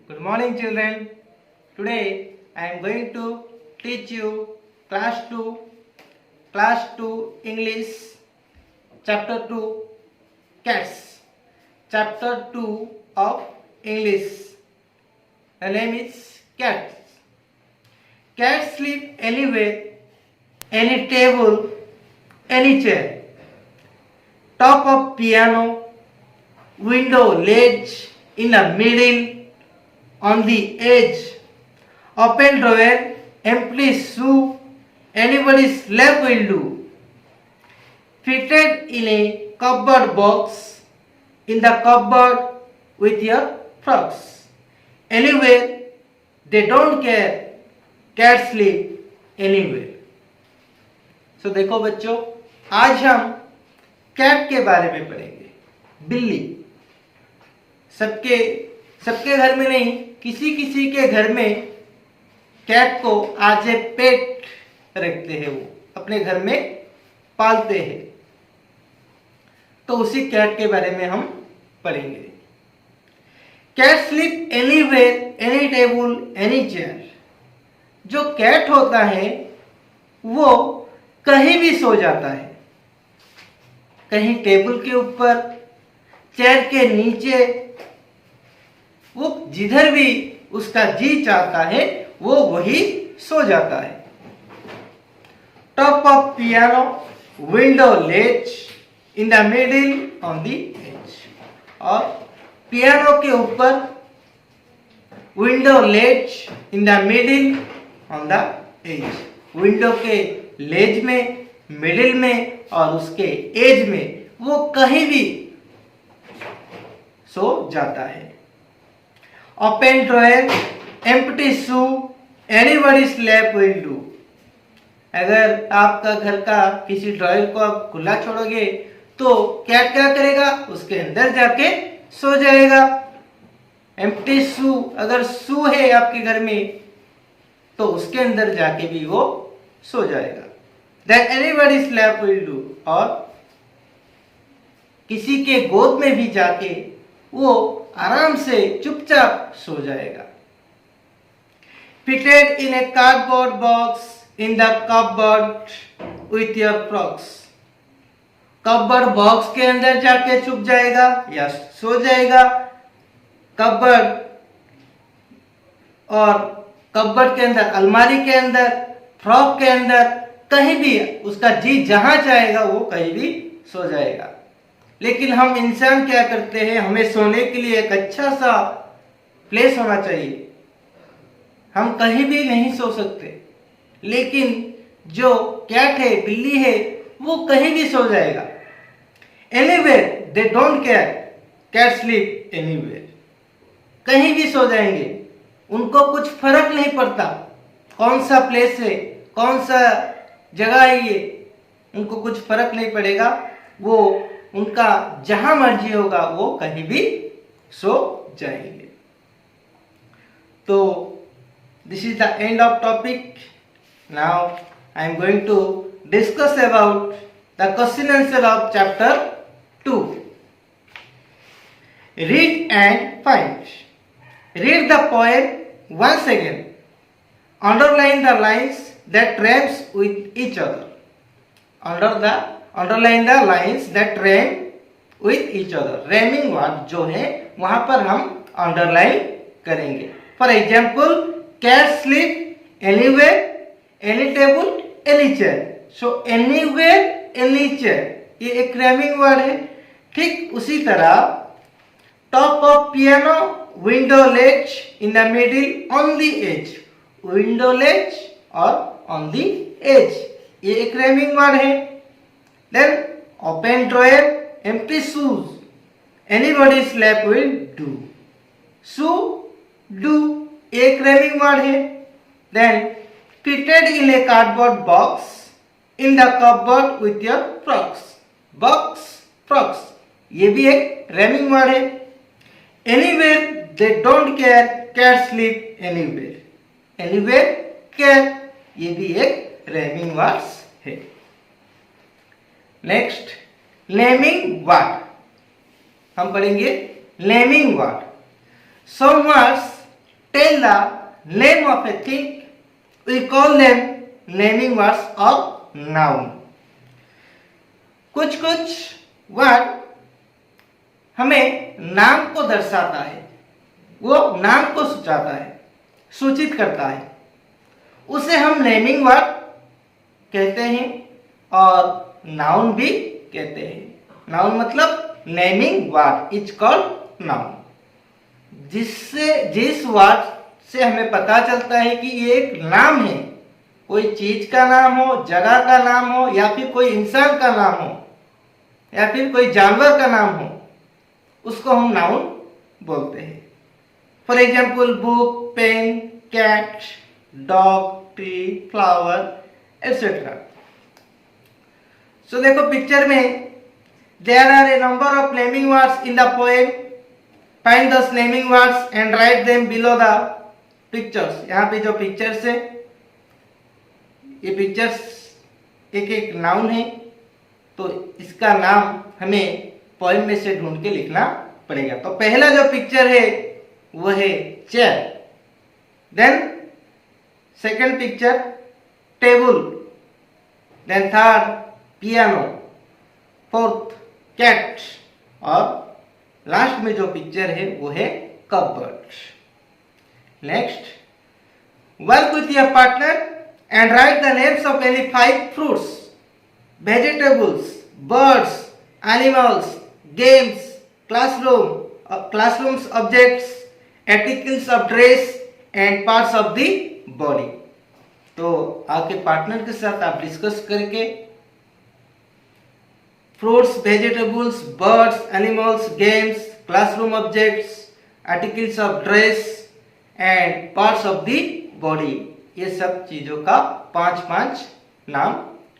Good morning, children. Today I am going to teach you class 2 English chapter 2 cats. Chapter 2 of English. The name is cats. Cats sleep anywhere, any table, any chair. Top of piano, window ledge in the middle, on the edge, open drawer, empty shoe, anybody's lap will do. Fitted in a cupboard box, in the cupboard with your frocks. Anywhere, they don't care, cats sleep anywhere. So देखो बच्चों, आज हम cat के बारे में पढ़ेंगे. बिल्ली. सबके घर में नहीं, किसी किसी के घर में कैट को एज ए पेट रखते हैं, वो अपने घर में पालते हैं. तो उसी कैट के बारे में हम पढ़ेंगे. Cat sleep anywhere, any table, any chair. जो कैट होता है वो कहीं भी सो जाता है, कहीं टेबल के ऊपर, चेयर के नीचे, वो जिधर भी उसका जी चाहता है वो वही सो जाता है. Top of piano, window ledge, in the middle, on the edge. और पियानो के ऊपर, window ledge, in the middle, on the edge. Window के लेज में, मिडिल में और उसके एज में वो कहीं भी सो जाता है. Open dryer, empty shoe, anybody's lap will do. अगर आपका घर का किसी ड्रॉयर को आप खुला छोड़ोगे तो क्या करेगा, उसके अंदर जाके सो जाएगा. एम्प्टी शू, अगर शू है आपके घर में तो उसके अंदर जाके भी वो सो जाएगा. Then anybody's lap will do. और किसी के गोद में भी जाके वो आराम से चुपचाप सो जाएगा. Fitted in a cardboard box in the cupboard with your frocks. Cupboard box के अंदर जाके छुप जाएगा या सो जाएगा. कपबोर्ड और कपबोर्ड के अंदर, अलमारी के अंदर, फ्रॉक के अंदर, कहीं भी उसका जी जहां चाहेगा वो कहीं भी सो जाएगा. लेकिन हम इंसान क्या करते हैं, हमें सोने के लिए एक अच्छा सा प्लेस होना चाहिए. हम कहीं भी नहीं सो सकते, लेकिन जो कैट है, बिल्ली है, वो कहीं भी सो जाएगा. Anywhere, they don't care, cat sleep anywhere. कहीं भी सो जाएंगे, उनको कुछ फर्क नहीं पड़ता कौन सा प्लेस है, कौन सा जगह है ये, उनको कुछ फर्क नहीं पड़ेगा. वो उनका जहां मर्जी होगा वो कहीं भी सो जाएंगे. तो this is the end of topic. Now I am going to discuss about the question answer of chapter 2. Read and find. Read the poem once again. Underline the lines that rhymes with each other. Underline the lines that rhyme with each other. Rhyming word जो है वहां पर हम underline करेंगे. For example, cat sleep anywhere, any table, any chair. So anywhere, any chair ये एक rhyming word है. ठीक उसी तरह top of piano, window ledge, in the middle, on the edge. Window ledge और on the edge ये एक rhyming word है. Then open drawer, empty shoes, anybody's lap will do. Shoe, do एक rhyming word है. Then fitted in a cardboard box in the cupboard with your frocks. Box, frocks ये भी एक rhyming word है. Anywhere, they don't care, cats sleep anywhere. Anywhere, care ये भी एक rhyming words है. Next, naming word. हम पढ़ेंगे naming word. Some words tell the name of a thing, we call them naming words or noun. कुछ कुछ word हमें नाम को दर्शाता है, वो नाम को सूचाता है, सूचित करता है, उसे हम नेमिंग वर्ड कहते हैं और नाउन भी कहते हैं. नाउन मतलब naming word is called noun. जिस वर्ड से हमें पता चलता है कि ये एक नाम है, कोई चीज का नाम हो, जगह का नाम हो, या फिर कोई इंसान का नाम हो, या फिर कोई जानवर का नाम हो, उसको हम नाउन बोलते हैं. For example book, pen, cat, dog, tree, flower etcetera. So देखो पिक्चर में there are a number of naming words in the poem. Find the naming words and write them below the pictures. यहाँ पे जो pictures है, ये pictures एक एक noun है, तो इसका नाम हमें पोएम में से ढूंढ के लिखना पड़ेगा. तो पहला जो पिक्चर है वो है chair. Then second picture table. Then third piano. Fourth cat. और लास्ट में जो पिक्चर है वो है cupboard. Next, work with your partner and write the names of any 5 fruits, vegetables, birds, animals, games, classrooms, objects, articles of dress and parts of the body. तो आपके partner के साथ आप डिस्कस करके fruits, vegetables, birds, animals, games, classroom objects, articles of dress and parts of the body, ये सब चीजों का 5-5 नाम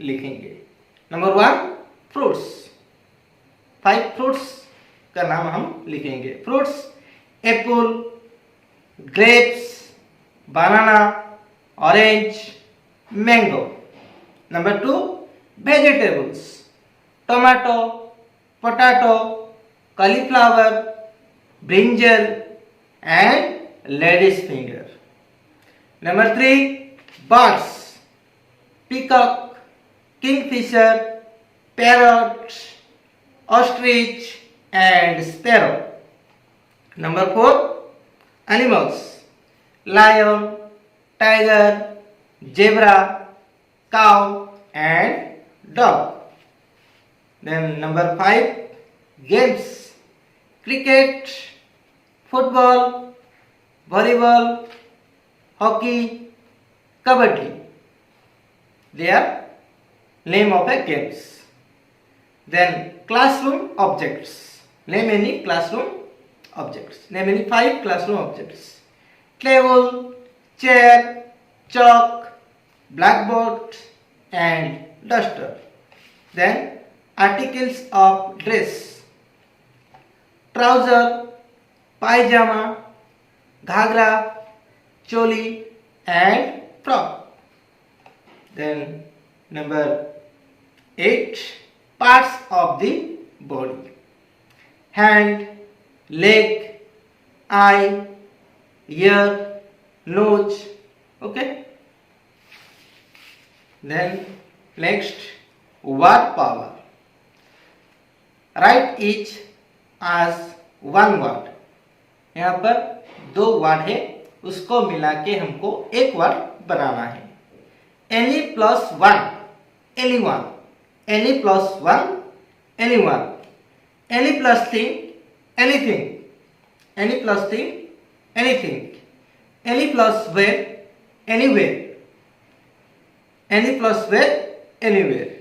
लिखेंगे. Number 1 fruits. 5 फ्रूट्स का नाम हम लिखेंगे. Fruits Apple, grapes, banana, orange, mango. Number 2 vegetables. Tomato, potato, cauliflower, brinjal and lady's finger. Number 3, birds, peacock, kingfisher, parrot, ostrich and sparrow. Number 4, animals, lion, tiger, zebra, cow and dog. Then number 5, games, cricket, football, volleyball, hockey, kabaddi. They are name of a games. Then classroom objects. Name any classroom objects. Name any 5 classroom objects. Table, chair, chalk, blackboard and duster. Then articles of dress. Trouser, pajama, ghagra, choli and frock. Then number 8, parts of the body. Hand, leg, eye, ear, nose. Okay. Then next, word power. Write each as one word. यहाँ पर 2 word है, उसको मिला के हमको एक word बनाना है. Any plus 1, anyone. Any plus 1, anyone. Any plus thing, anything. Any plus thing, anything. Any plus where, anywhere. Any plus where, anywhere.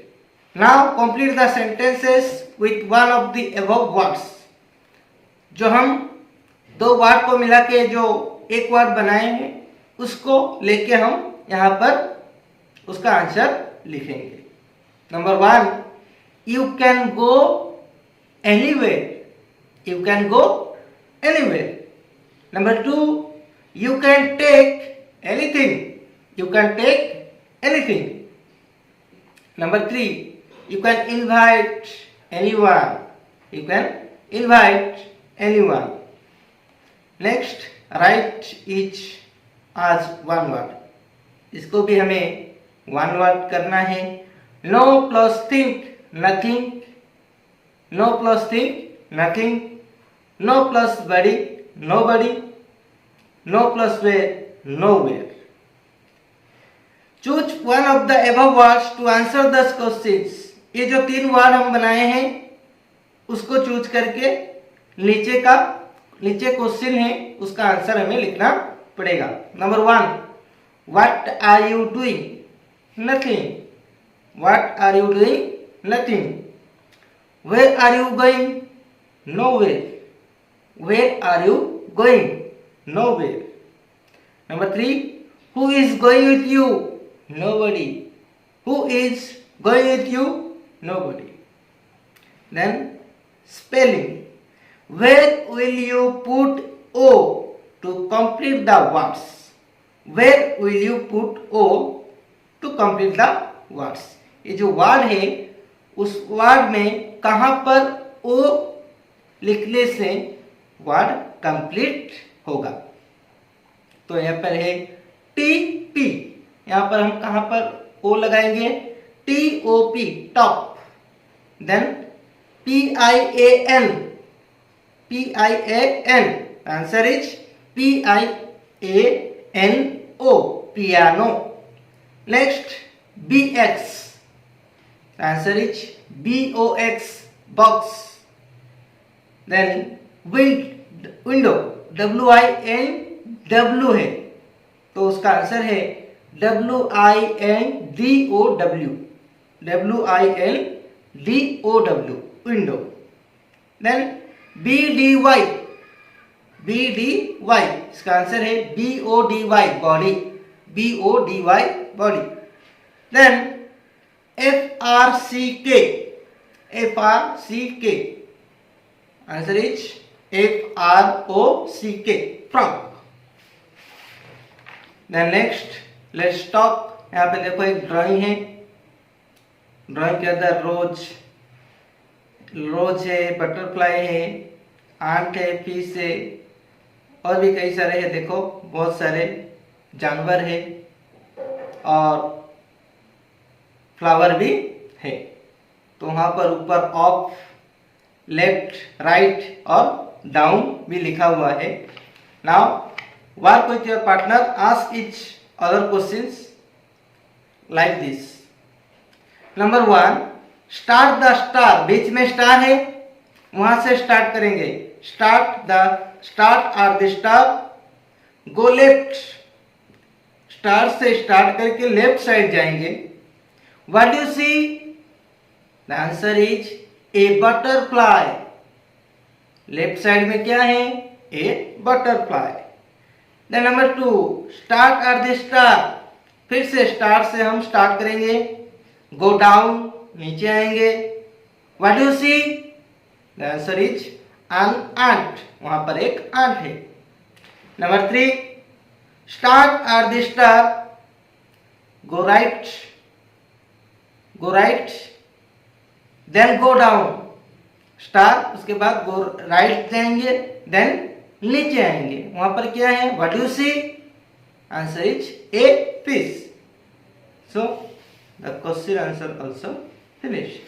Now complete the sentences with one of the above words. जो हम 2 word को मिला के जो एक word बनाए हैं, उसको लेके हम यहाँ पर उसका आंसर लिखेंगे. Number 1, you can go anywhere. You can go anywhere. Number 2, you can take anything. You can take anything. Number 3, you can invite anyone. You can invite anyone. Next, write each as one word, इसको भी हमें one word करना है। No plus thing nothing, no plus thing nothing, no plus body nobody, no plus where nowhere. Choose one of the above words to answer the questions. ये जो 3 word हम बनाए हैं उसको choose करके नीचे क्वेश्चन है उसका आंसर हमें लिखना पड़ेगा। Number 1, what are you doing? Nothing. What are you doing? Nothing. Where are you going? Nowhere. Where are you going? Nowhere. Number 3, who is going with you? Nobody. Who is going with you? Nobody. Then spelling. Where will you put O to complete the words? Where will you put O to complete the words? ये जो word है उस word में कहां पर O लिखने से word complete होगा। तो यहाँ पर है TP, यहाँ पर हम कहां पर O लगाएंगे? TOP top. Then PIAN, PIAN, answer is PIANO piano. Next BX, answer is BOX box. Then window WINW है तो उसका आंसर है WINDOW विंडो। देन BDY, इसका आंसर है BODY body, BODY body. Then FRCK, answer is FROCK frock. Then next let's talk. यहाँ पे देखो एक ड्राइंग है, ड्राइंग के अंदर रोज है, बटरफ्लाई है, आंट है, फिश है और भी कई सारे है। देखो बहुत सारे जानवर है और फ्लावर भी है। तो वहां पर ऊपर अप, लेफ्ट, राइट और डाउन भी लिखा हुआ है। Now work with your partner, ask each other questions like this. Number 1, start the star, बीच में स्टार है वहां से स्टार्ट करेंगे। Start are the star, go left, star से स्टार्ट करके लेफ्ट साइड जाएंगे। What do you see? The answer is a butterfly. Left side में क्या है? A butterfly. Then number 2, start our the star, फिर से स्टार से हम स्टार्ट करेंगे। गो डाउन, नीचे आएंगे। What do you see? The answer is an ant, वहां पर एक एंट है। Number 3, start are the star, go right, then go down, star उसके बाद गो राइट जाएंगे, देन नीचे आएंगे। वहां पर क्या है? What do you see? Answer is a fish. So the question answer also finished.